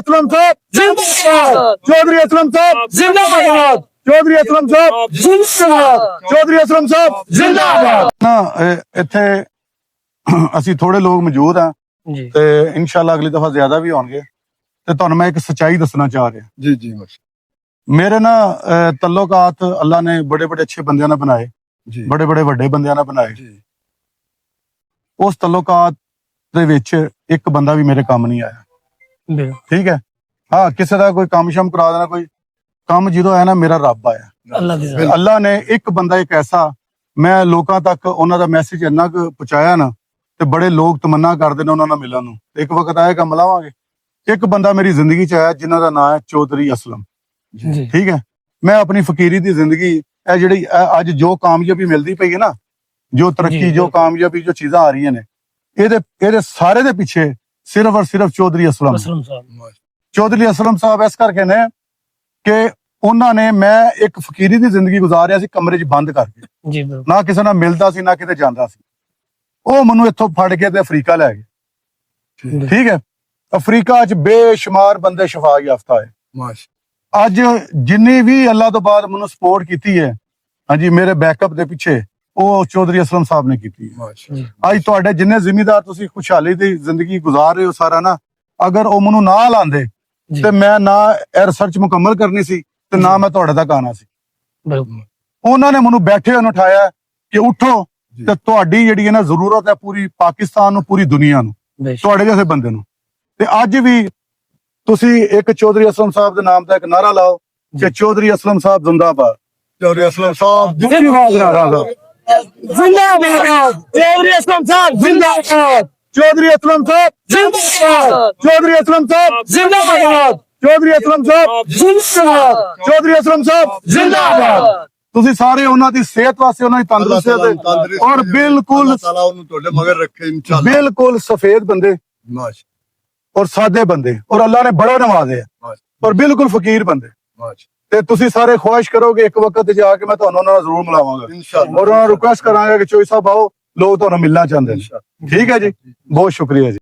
असलम साहब जिंदाबाद, चौधरी असलम साहब जिंदाबाद, चौधरी असलम साहब जिंदाबाद, चौधरी असलम साहब जिंदाबाद। ना इत्थे ਅਸੀਂ ਥੋੜੇ ਲੋਕ ਮੌਜੂਦ ਆ ਜੀ ਤੇ ਇਨਸ਼ਾਅੱਲਾ ਅਗਲੀ ਦਫਾ ਜ਼ਿਆਦਾ ਵੀ ਹੋਣਗੇ ਤੇ ਤੁਹਾਨੂੰ ਮੈਂ ਇੱਕ ਸੱਚਾਈ ਦੱਸਣਾ ਚਾਹ ਰਿਹਾ। जी जी ਮੇਰੇ ਨਾ ਤल्लुकात ਅੱਲਾ ਨੇ ਬੜੇ ਬੜੇ ਅੱਛੇ ਬੰਦਿਆਂ ਨਾਲ ਬਣਾਏ, जी ਬੜੇ ਬੜੇ ਵੱਡੇ ਬੰਦਿਆਂ ਨਾਲ ਬਣਾਏ। जी ਉਸ ਤल्लुकात ਦੇ ਵਿੱਚ ਇੱਕ ਬੰਦਾ ਵੀ ਮੇਰੇ ਕੰਮ ਨਹੀਂ ਆਇਆ। ਬਿਲਕੁਲ ਠੀਕ ਹੈ, ਹਾਂ ਕਿਸੇ ਦਾ ਕੋਈ ਕੰਮ ਸ਼ਮ ਕਰਾ ਦੇਣਾ, ਕੋਈ ਕੰਮ ਜਦੋਂ ਆਇਆ ਨਾ ਮੇਰਾ ਰੱਬ ਆਇਆ। ਅੱਲਾਹ ਦੀ ਤੇ ਅੱਲਾ ਨੇ ਇੱਕ ਬੰਦਾ ਇੱਕ ਐਸਾ, ਮੈਂ ਲੋਕਾਂ ਤੱਕ ਉਹਨਾਂ ਦਾ ਮੈਸੇਜ ਇੰਨਾ ਕੁ ਪਹੁੰਚਾਇਆ ਨਾ ਤੇ ਬੜੇ ਲੋਕ ਤਮੰਨਾ ਕਰਦੇ ਨੇ ਉਹਨਾਂ ਨਾਲ ਮਿਲਣ ਨੂੰ। ਇੱਕ ਵਕਤ ਆਏਗਾ ਮਿਲਾਵਾਂਗੇ। ਇੱਕ ਬੰਦਾ ਮੇਰੀ ਜ਼ਿੰਦਗੀ ਚ ਆਇਆ ਜਿਨ੍ਹਾਂ ਦਾ ਨਾਮ ਹੈ ਚੌਧਰੀ ਅਸਲਮ। ਜੀ ਠੀਕ ਹੈ, ਮੈਂ ਆਪਣੀ ਫਕੀਰੀ ਦੀ ਜ਼ਿੰਦਗੀ ਇਹ ਜਿਹੜੀ ਅੱਜ ਜੋ ਕਾਮਯਾਬੀ ਮਿਲਦੀ ਪਈ ਹੈ ਨਾ, ਜੋ ਤਰੱਕੀ ਜੀ, ਜੋ ਕਾਮਯਾਬੀ ਜੋ ਚੀਜ਼ਾਂ ਆ ਰਹੀਆਂ ਨੇ, ਇਹਦੇ ਸਾਰੇ ਦੇ ਪਿੱਛੇ ਸਿਰਫ ਔਰ ਸਿਰਫ ਚੌਧਰੀ ਅਸਲਮ। ਅਸਲਮ ਸਾਹਿਬ ਚੌਧਰੀ ਅਸਲਮ ਸਾਹਿਬ ਇਸ ਕਰਕੇ ਨੇ ਕਿ ਉਹਨਾਂ ਨੇ, ਮੈਂ ਇੱਕ ਫਕੀਰੀ ਦੀ ਜ਼ਿੰਦਗੀ ਗੁਜ਼ਾਰ ਰਿਹਾ ਸੀ ਕਮਰੇ 'ਚ ਬੰਦ ਕਰਕੇ, ਜੀ ਬਿਲਕੁਲ ਨਾ ਕਿਸੇ ਨਾਲ ਮਿਲਦਾ ਸੀ ਨਾ ਕਿਤੇ ਜਾਂਦਾ ਸੀ। ਉਹ ਮੈਨੂੰ ਇੱਥੋਂ ਫੜ ਕੇ ਤੇ ਅਫਰੀਕਾ ਲੈ ਗਏ। ਠੀਕ ਹੈ, ਅਫਰੀਕਾ 'ਚ ਬੇਸ਼ੁਮਾਰ ਬੰਦੇ ਸ਼ਿਫਾ ਯਾਫਤਾ ਹੋਏ। माशा ਅੱਜ ਜਿੰਨੀ ਵੀ ਅੱਲਾ ਤੋਂ ਬਾਅਦ ਮੈਨੂੰ ਸਪੋਰਟ ਕੀਤੀ ਹੈ, ਹਾਂਜੀ ਮੇਰੇ ਬੈਕਅਪ ਦੇ ਪਿੱਛੇ, ਉਹ ਚੌਧਰੀ ਅਸਲਮ ਸਾਹਿਬ ਨੇ ਕੀਤੀ ਹੈ। माशा ਜੀ ਅੱਜ ਤੁਹਾਡੇ ਜਿੰਨੇ ਜ਼ਿਮੀਂਦਾਰ ਤੁਸੀਂ ਖੁਸ਼ਹਾਲੀ ਦੀ ਜ਼ਿੰਦਗੀ ਗੁਜ਼ਾਰ ਰਹੇ ਹੋ ਸਾਰਾ ਨਾ, ਅਗਰ ਉਹ ਮੈਨੂੰ ਨਾ ਲਾਂਦੇ ਜੀ ਤੇ ਮੈਂ ਨਾ ਇਹ ਰਿਸਰਚ ਮੁਕੰਮਲ ਕਰਨੀ ਸੀ ਤੇ ਨਾ ਮੈਂ ਤੁਹਾਡੇ ਤੱਕ ਆਣਾ ਸੀ। ਬਿਲਕੁਲ ਉਹਨਾਂ ਨੇ ਮੈਨੂੰ ਬੈਠੇ ਹੋਏ ਉਠਾਇਆ ਕਿ ਉਠੋ ਜੀ। ਤੇ ਤੁਹਾਡੀ ਜਿਹੜੀ ਹੈ ਨਾ ਜ਼ਰੂਰਤ ਹੈ ਪੂਰੀ ਪਾਕਿਸਤਾਨ ਨੂੰ, ਪੂਰੀ ਦੁਨੀਆ ਨੂੰ, ਬੇਸ਼ੱਕ ਤੁਹਾਡੇ ਜਿਹੇ ਬੰਦੇ ਨੂੰ। ਤੇ ਅੱਜ ਵੀ ਤੁਸੀਂ ਇੱਕ ਚੌਧਰੀ ਅਸਲਮ ਸਾਹਿਬ ਦੇ ਨਾਮ ਦਾ ਇੱਕ ਨਾਰਾ ਲਾਓ ਕਿ ਚੌਧਰੀ ਅਸਲਮ ਸਾਹਿਬ ਜ਼ਿੰਦਾਬਾਦ। चौधरी असलम साहब ਦੂਜੀ ਆਵਾਜ਼ ਨਾਲ ਲਾਓ, ਜ਼ਿੰਦਾਬਾਦ ਚੌਧਰੀ ਅਸਲਮ ਸਾਹਿਬ ਜ਼ਿੰਦਾਬਾਦ ਚੌਧਰੀ ਅਸਲਮ ਸਾਹਿਬ ਜ਼ਿੰਦਾਬਾਦ ਚੌਧਰੀ ਅਸਲਮ ਸਾਹਿਬ ਜ਼ਿੰਦਾਬਾਦ ਚੌਧਰੀ ਅਸਲਮ ਸਾਹਿਬ ਜ਼ਿੰਦਾਬਾਦ ਚੌਧਰੀ ਅਸਲਮ ਸਾਹਿਬ ਜ਼ਿੰਦਾਬਾਦ। ਤੁਸੀਂ ਸਾਰੇ ਉਹਨਾਂ ਦੀ ਸਿਹਤ ਵਾਸਤੇ, ਉਹਨਾਂ ਦੀ ਤੰਦਰੁਸਤੀ ਤੇ, ਔਰ ਬਿਲਕੁਲ अल्लाह ताला उन्हें तोड़े मगर रखे इंशाल्लाह। ਬਿਲਕੁਲ ਸਫेद ਬੰਦੇ माशा ਔਰ ਸਾਦੇ ਬੰਦੇ, ਔਰ ਅੱਲਾ ਨੇ ਬੜਾ ਨਵਾਜ਼ੇ ਆ, माशा ਔਰ ਬਿਲकुल ਫਕੀਰ ਬੰਦੇ। माशा ਤੇ ਤੁਸੀਂ ਸਾਰੇ ਖੁਆਇਸ਼ ਕਰੋਗੇ ਇੱਕ ਵਕਤ ਜਾ ਕੇ ਮੈਂ ਤੁਹਾਨੂੰ ਉਹਨਾਂ ਨਾਲ ਜ਼ਰੂਰ ਮਿਲਾਵਾਂਗਾ, इंशाल्लाह ਔਰ ਉਹਨਾਂ ਨੂੰ ਰਿਕੁਐਸਟ ਕਰਾਂਗਾ ਕਿ ਚੋਈ ਸਾਹਿਬ ਆਓ, ਲੋਕ ਤੁਹਾਨੂੰ ਮਿਲਣਾ ਚਾਹੁੰਦੇ ਨੇ। इंशाल्लाह। ਠੀਕ ਹੈ ਜੀ, ਬਹੁਤ ਸ਼ੁਕਰੀਆ ਜੀ।